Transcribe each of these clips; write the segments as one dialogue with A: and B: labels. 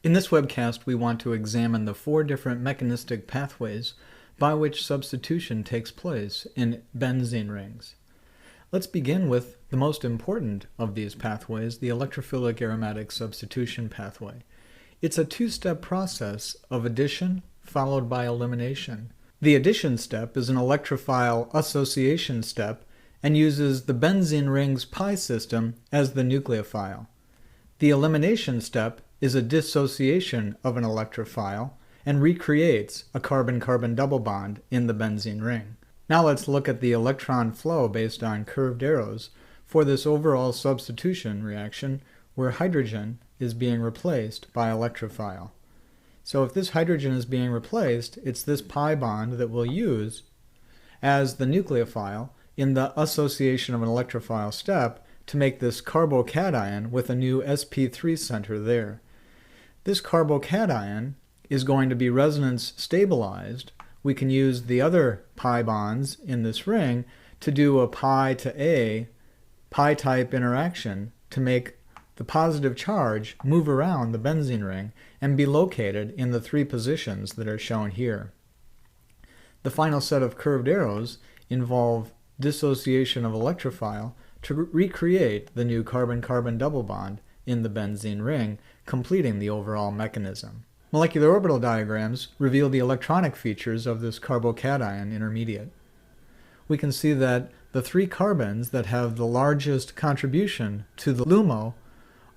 A: In this webcast, we want to examine the 4 different mechanistic pathways by which substitution takes place in benzene rings. Let's begin with the most important of these pathways, the electrophilic aromatic substitution pathway. It's a 2-step process of addition followed by elimination. The addition step is an electrophile association step and uses the benzene ring's pi system as the nucleophile. The elimination step is a dissociation of an electrophile and recreates a carbon-carbon double bond in the benzene ring. Now let's look at the electron flow based on curved arrows for this overall substitution reaction where hydrogen is being replaced by electrophile. So if this hydrogen is being replaced, it's this pi bond that we'll use as the nucleophile in the association of an electrophile step to make this carbocation with a new sp3 center there. This carbocation is going to be resonance stabilized. We can use the other pi bonds in this ring to do a pi to A pi-type interaction to make the positive charge move around the benzene ring and be located in the 3 positions that are shown here. The final set of curved arrows involve dissociation of electrophile to recreate the new carbon-carbon double bond in the benzene ring, completing the overall mechanism. Molecular orbital diagrams reveal the electronic features of this carbocation intermediate. We can see that the 3 carbons that have the largest contribution to the LUMO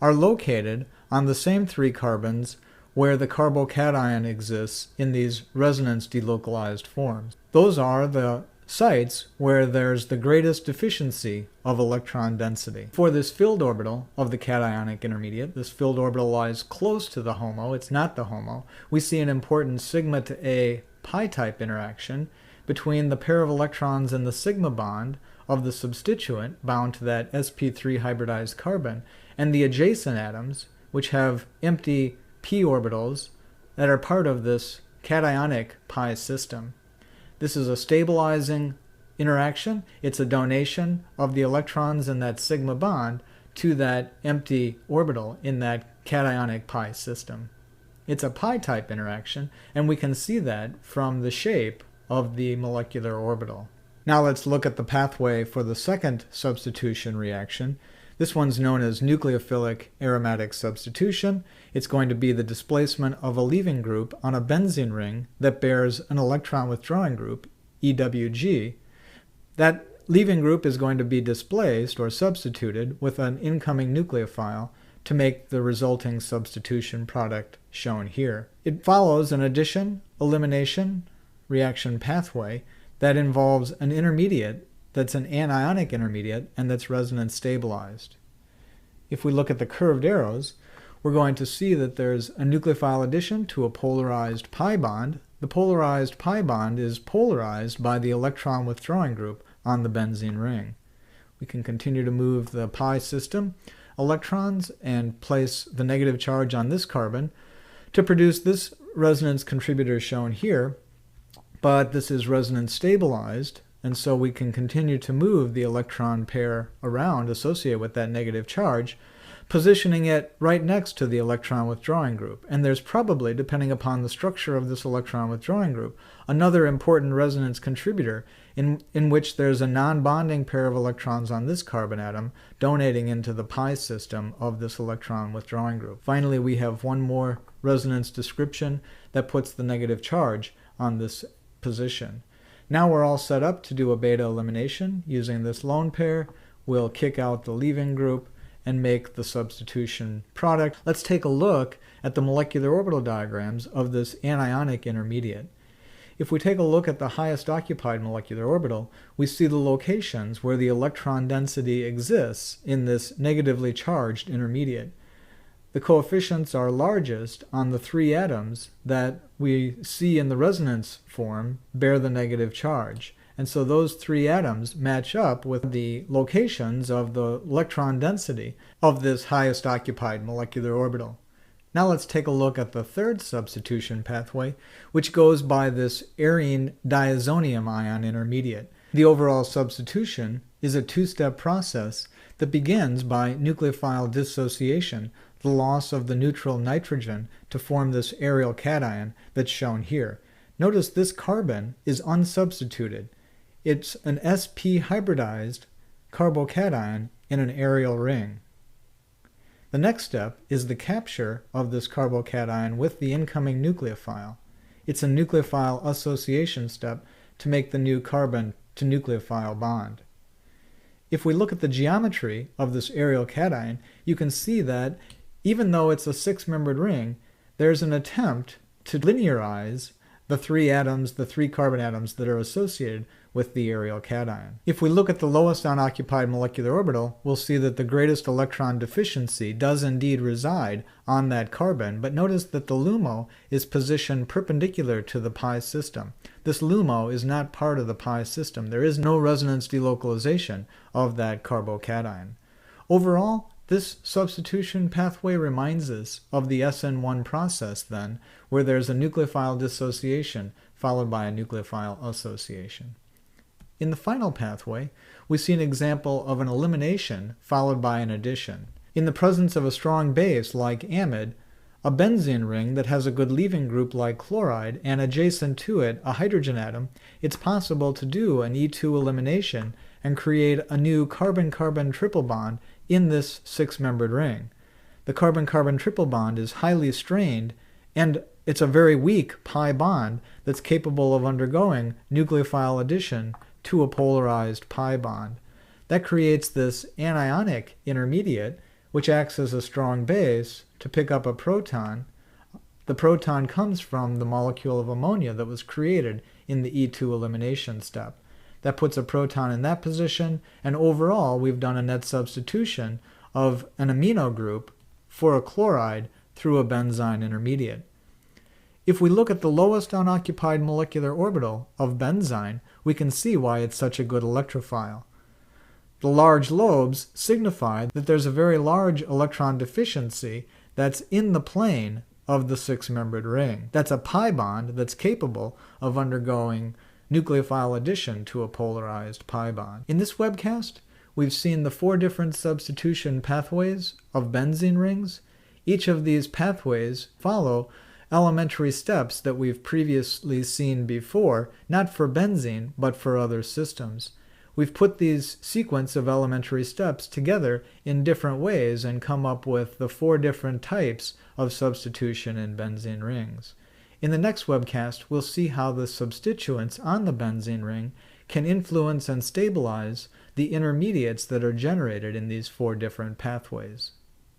A: are located on the same 3 carbons where the carbocation exists in these resonance delocalized forms. Those are the sites where there's the greatest deficiency of electron density. For this filled orbital of the cationic intermediate, this filled orbital lies close to the HOMO, it's not the HOMO, we see an important sigma to A pi-type interaction between the pair of electrons in the sigma bond of the substituent bound to that sp3 hybridized carbon and the adjacent atoms, which have empty p orbitals that are part of this cationic pi system. This is a stabilizing interaction. It's a donation of the electrons in that sigma bond to that empty orbital in that cationic pi system. It's a pi-type interaction, and we can see that from the shape of the molecular orbital. Now let's look at the pathway for the second substitution reaction. This one's known as nucleophilic aromatic substitution. It's going to be the displacement of a leaving group on a benzene ring that bears an electron withdrawing group, EWG. That leaving group is going to be displaced or substituted with an incoming nucleophile to make the resulting substitution product shown here. It follows an addition-elimination reaction pathway that involves an intermediate that's an anionic intermediate and that's resonance stabilized. If we look at the curved arrows, we're going to see that there's a nucleophile addition to a polarized pi bond. The polarized pi bond is polarized by the electron withdrawing group on the benzene ring. We can continue to move the pi system electrons and place the negative charge on this carbon to produce this resonance contributor shown here, but this is resonance stabilized, and so we can continue to move the electron pair around associated with that negative charge, positioning it right next to the electron withdrawing group. And there's probably, depending upon the structure of this electron withdrawing group, another important resonance contributor in which there's a non-bonding pair of electrons on this carbon atom donating into the pi system of this electron withdrawing group. Finally, we have one more resonance description that puts the negative charge on this position. Now we're all set up to do a beta elimination using this lone pair. We'll kick out the leaving group and make the substitution product. Let's take a look at the molecular orbital diagrams of this anionic intermediate. If we take a look at the highest occupied molecular orbital, we see the locations where the electron density exists in this negatively charged intermediate. The coefficients are largest on the 3 atoms that we see in the resonance form bear the negative charge. And so those 3 atoms match up with the locations of the electron density of this highest occupied molecular orbital. Now let's take a look at the third substitution pathway, which goes by this arene diazonium ion intermediate. The overall substitution is a two-step process that begins by nucleophile dissociation, the loss of the neutral nitrogen to form this aryl cation that's shown here. Notice this carbon is unsubstituted. It's an sp hybridized carbocation in an aryl ring. The next step is the capture of this carbocation with the incoming nucleophile. It's a nucleophile association step to make the new carbon to nucleophile bond. If we look at the geometry of this aryl cation, you can see that even though it's a six-membered ring, there's an attempt to linearize the three carbon atoms that are associated with the aryl cation. If we look at the lowest unoccupied molecular orbital, we'll see that the greatest electron deficiency does indeed reside on that carbon, but notice that the LUMO is positioned perpendicular to the pi system. This LUMO is not part of the pi system. There is no resonance delocalization of that carbocation. Overall, this substitution pathway reminds us of the SN1 process then, where there's a nucleophile dissociation followed by a nucleophile association. In the final pathway, we see an example of an elimination followed by an addition. In the presence of a strong base like amide, a benzene ring that has a good leaving group like chloride and adjacent to it a hydrogen atom, it's possible to do an E2 elimination and create a new carbon-carbon triple bond in this six-membered ring. The carbon-carbon triple bond is highly strained, and it's a very weak pi bond that's capable of undergoing nucleophile addition to a polarized pi bond. That creates this anionic intermediate, which acts as a strong base to pick up a proton. The proton comes from the molecule of ammonia that was created in the E2 elimination step. That puts a proton in that position, and overall we've done a net substitution of an amino group for a chloride through a benzyne intermediate. If we look at the lowest unoccupied molecular orbital of benzyne, we can see why it's such a good electrophile. The large lobes signify that there's a very large electron deficiency that's in the plane of the six-membered ring. That's a pi bond that's capable of undergoing nucleophile addition to a polarized pi bond. In this webcast, we've seen the four different substitution pathways of benzene rings. Each of these pathways follow elementary steps that we've previously seen before, not for benzene, but for other systems. We've put these sequence of elementary steps together in different ways and come up with the four different types of substitution in benzene rings. In the next webcast, we'll see how the substituents on the benzene ring can influence and stabilize the intermediates that are generated in these four different pathways.